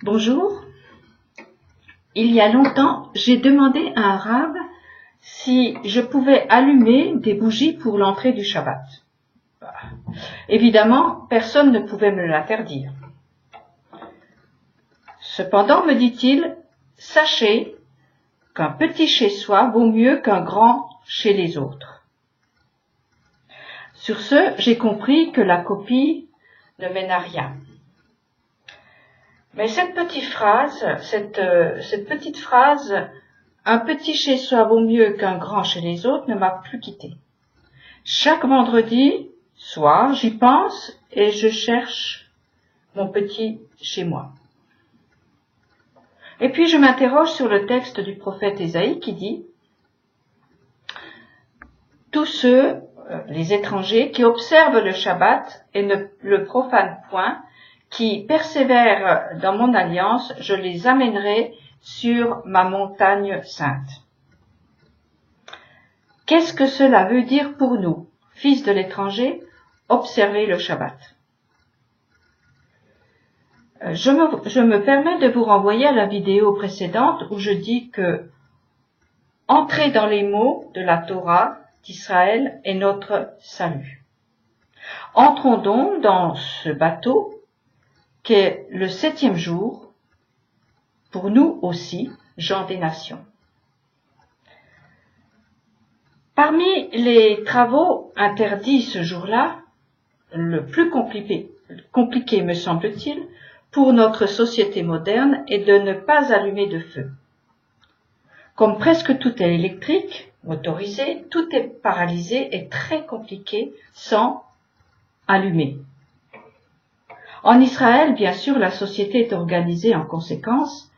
Bonjour. Il y a longtemps, j'ai demandé à un rabbin si je pouvais allumer des bougies pour l'entrée du Shabbat. Évidemment, personne ne pouvait me l'interdire. Cependant, me dit-il, sachez qu'un petit chez soi vaut mieux qu'un grand chez les autres. Sur ce, j'ai compris que la copie ne mène à rien. Mais cette petite phrase, un petit chez soi vaut mieux qu'un grand chez les autres, ne m'a plus quitté. Chaque vendredi soir, j'y pense et je cherche mon petit chez moi. Et puis je m'interroge sur le texte du prophète Ésaïe qui dit « Tous ceux, les étrangers, qui observent le Shabbat et ne le profanent point, qui persévèrent dans mon alliance, je les amènerai sur ma montagne sainte. » Qu'est-ce que cela veut dire pour nous, fils de l'étranger, observer le Shabbat? Je me permets de vous renvoyer à la vidéo précédente où je dis que entrer dans les mots de la Torah d'Israël est notre salut. Entrons donc dans ce bateau qu'est le 7e jour, pour nous aussi, gens des nations. Parmi les travaux interdits ce jour-là, le plus compliqué me semble-t-il, pour notre société moderne est de ne pas allumer de feu. Comme presque tout est électrique, motorisé, tout est paralysé et très compliqué sans allumer. En Israël, bien sûr, la société est organisée en conséquence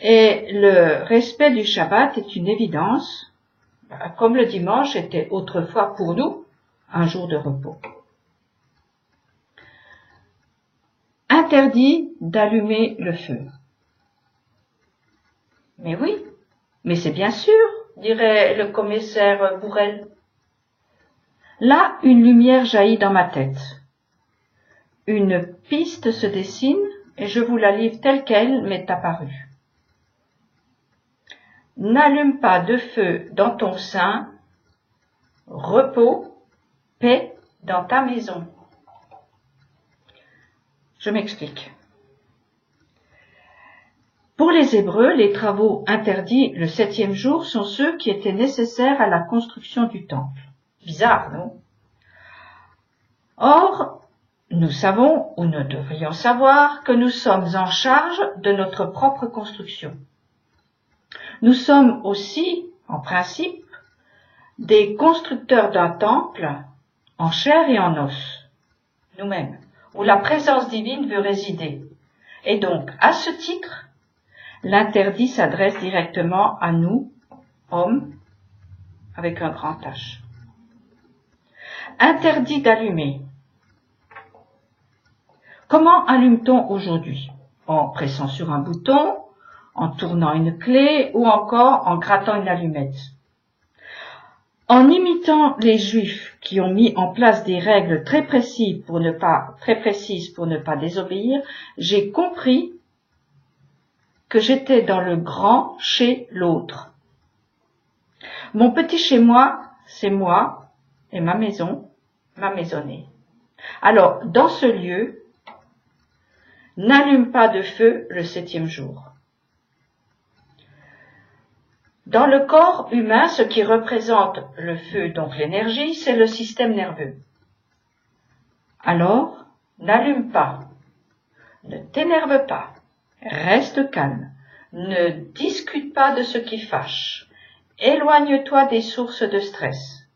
et le respect du Shabbat est une évidence, comme le dimanche était autrefois pour nous un jour de repos. Interdit d'allumer le feu. Mais oui, mais c'est bien sûr, dirait le commissaire Bourrel. Là, une lumière jaillit dans ma tête. Une piste se dessine et je vous la livre telle qu'elle m'est apparue. N'allume pas de feu dans ton sein, repos, paix dans ta maison. Je m'explique. Pour les Hébreux, les travaux interdits le 7e jour sont ceux qui étaient nécessaires à la construction du temple. Bizarre, non? Or, nous savons, ou nous devrions savoir, que nous sommes en charge de notre propre construction. Nous sommes aussi, en principe, des constructeurs d'un temple en chair et en os, nous-mêmes, où la présence divine veut résider. Et donc, à ce titre, l'interdit s'adresse directement à nous, hommes, avec un grand H. Interdit d'allumer. Comment allume-t-on aujourd'hui? En pressant sur un bouton, en tournant une clé ou encore en grattant une allumette. En imitant les Juifs qui ont mis en place des règles très précises pour ne pas désobéir, j'ai compris que j'étais dans le grand chez l'autre. Mon petit chez moi, c'est moi et ma maison, ma maisonnée. Alors, dans ce lieu, n'allume pas de feu le 7e jour. Dans le corps humain, ce qui représente le feu, donc l'énergie, c'est le système nerveux. Alors, n'allume pas, ne t'énerve pas, reste calme, ne discute pas de ce qui fâche, éloigne-toi des sources de stress.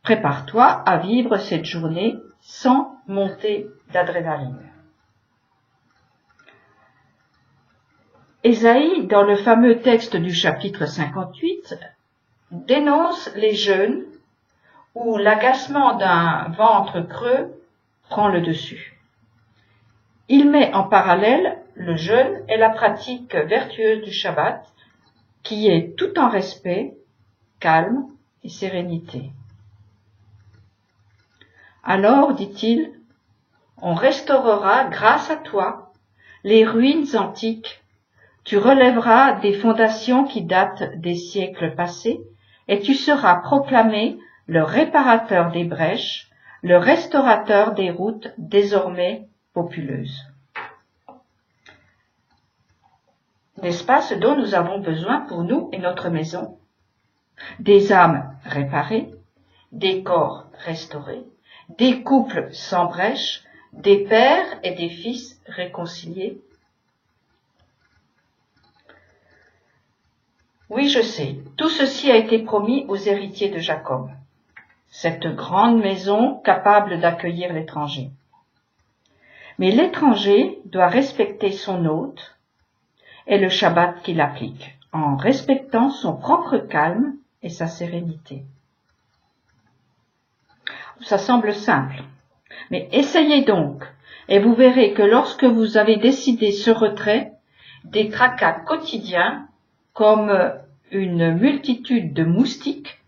Prépare-toi à vivre cette journée sans montée d'adrénaline. Ésaïe, dans le fameux texte du chapitre 58, dénonce les jeûnes où l'agacement d'un ventre creux prend le dessus. Il met en parallèle le jeûne et la pratique vertueuse du Shabbat, qui est tout en respect, calme et sérénité. Alors, dit-il, on restaurera grâce à toi les ruines antiques. Tu relèveras des fondations qui datent des siècles passés, et tu seras proclamé le réparateur des brèches, le restaurateur des routes désormais populeuses. N'est-ce pas ce dont nous avons besoin pour nous et notre maison? Des âmes réparées, des corps restaurés, des couples sans brèche, des pères et des fils réconciliés. Oui, je sais, tout ceci a été promis aux héritiers de Jacob, cette grande maison capable d'accueillir l'étranger. Mais l'étranger doit respecter son hôte et le Shabbat qu'il applique, en respectant son propre calme et sa sérénité. Ça semble simple, mais essayez donc, et vous verrez que lorsque vous avez décidé ce retrait, des tracas quotidiens, comme une multitude de moustiques,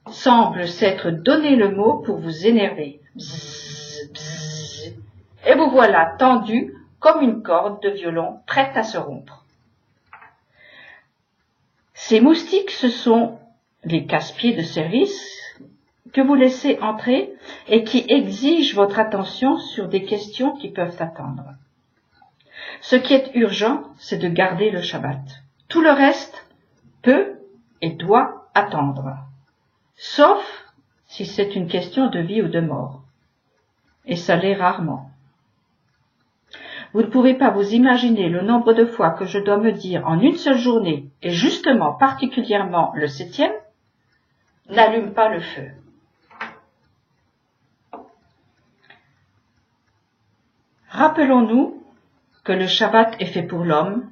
semblent s'être donné le mot pour vous énerver. Bzzz, bzzz, et vous voilà tendu comme une corde de violon prête à se rompre. Ces moustiques, ce sont les casse-pieds de service que vous laissez entrer et qui exigent votre attention sur des questions qui peuvent attendre. Ce qui est urgent, c'est de garder le Shabbat. Tout le reste peut et doit attendre, sauf si c'est une question de vie ou de mort. Et ça l'est rarement. Vous ne pouvez pas vous imaginer le nombre de fois que je dois me dire en une seule journée, et justement particulièrement le 7e, n'allume pas le feu. Rappelons-nous que le Shabbat est fait pour l'homme,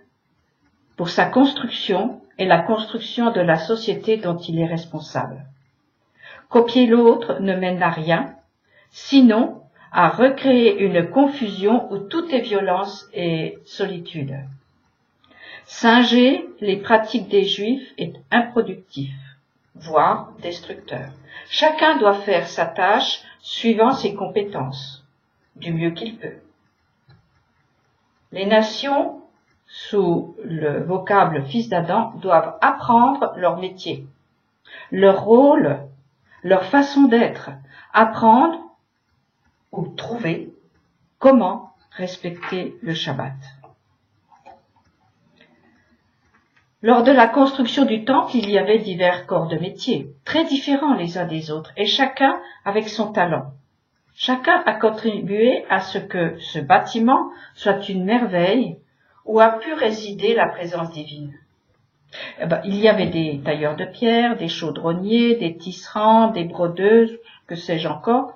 pour sa construction et la construction de la société dont il est responsable. Copier l'autre ne mène à rien, sinon à recréer une confusion où tout est violence et solitude. Singer les pratiques des Juifs est improductif, voire destructeur. Chacun doit faire sa tâche suivant ses compétences, du mieux qu'il peut. Les nations, sous le vocable fils d'Adam, doivent apprendre leur métier, leur rôle, leur façon d'être, apprendre ou trouver comment respecter le Shabbat. Lors de la construction du temple, il y avait divers corps de métier, très différents les uns des autres, et chacun avec son talent. Chacun a contribué à ce que ce bâtiment soit une merveille où a pu résider la présence divine. Il y avait des tailleurs de pierre, des chaudronniers, des tisserands, des brodeuses, que sais-je encore.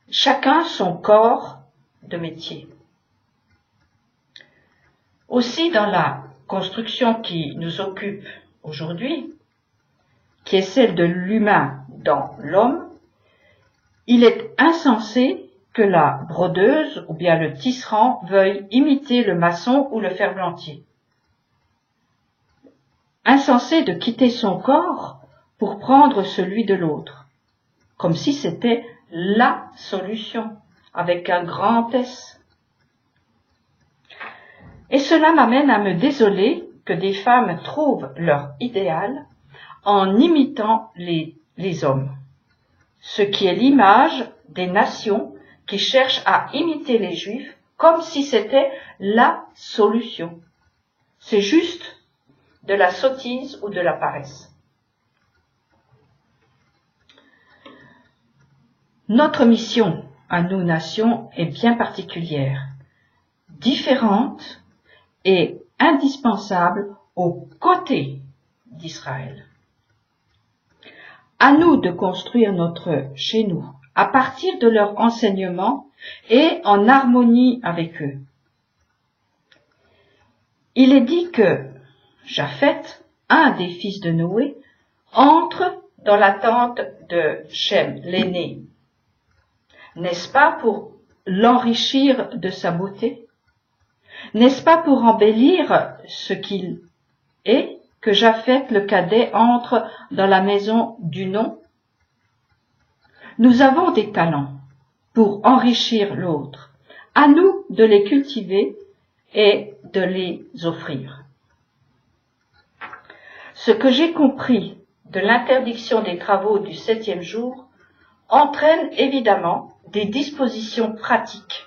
Chacun son corps de métier. Aussi dans la construction qui nous occupe aujourd'hui, qui est celle de l'humain dans l'homme, il est insensé que la brodeuse ou bien le tisserand veuille imiter le maçon ou le ferblantier. Insensé de quitter son corps pour prendre celui de l'autre, comme si c'était la solution, avec un grand S. Et cela m'amène à me désoler que des femmes trouvent leur idéal en imitant les hommes, ce qui est l'image des nations qui cherchent à imiter les Juifs comme si c'était la solution. C'est juste de la sottise ou de la paresse. Notre mission à nous nations est bien particulière, différente et indispensable aux côtés d'Israël. À nous de construire notre chez nous à partir de leur enseignement et en harmonie avec eux. Il est dit que Japheth, un des fils de Noé, entre dans la tente de Shem, l'aîné. N'est-ce pas pour l'enrichir de sa beauté? N'est-ce pas pour embellir ce qu'il est que Japheth le cadet entre dans la maison du nom? Nous avons des talents pour enrichir l'autre. À nous de les cultiver et de les offrir. Ce que j'ai compris de l'interdiction des travaux du 7e jour entraîne évidemment des dispositions pratiques.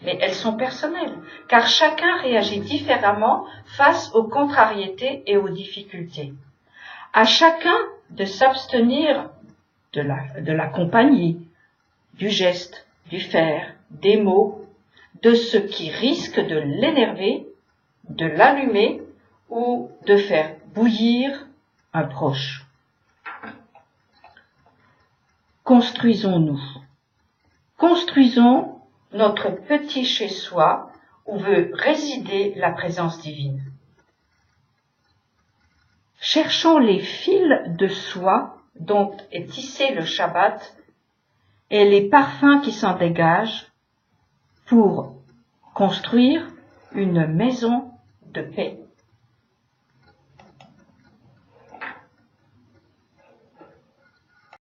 Mais elles sont personnelles, car chacun réagit différemment face aux contrariétés et aux difficultés. À chacun de s'abstenir de la compagnie, du geste, du faire, des mots, de ce qui risque de l'énerver, de l'allumer ou de faire bouillir un proche. Construisons-nous. Construisons notre petit chez-soi où veut résider la présence divine. Cherchons les fils de soie dont est tissé le Shabbat et les parfums qui s'en dégagent pour construire une maison de paix.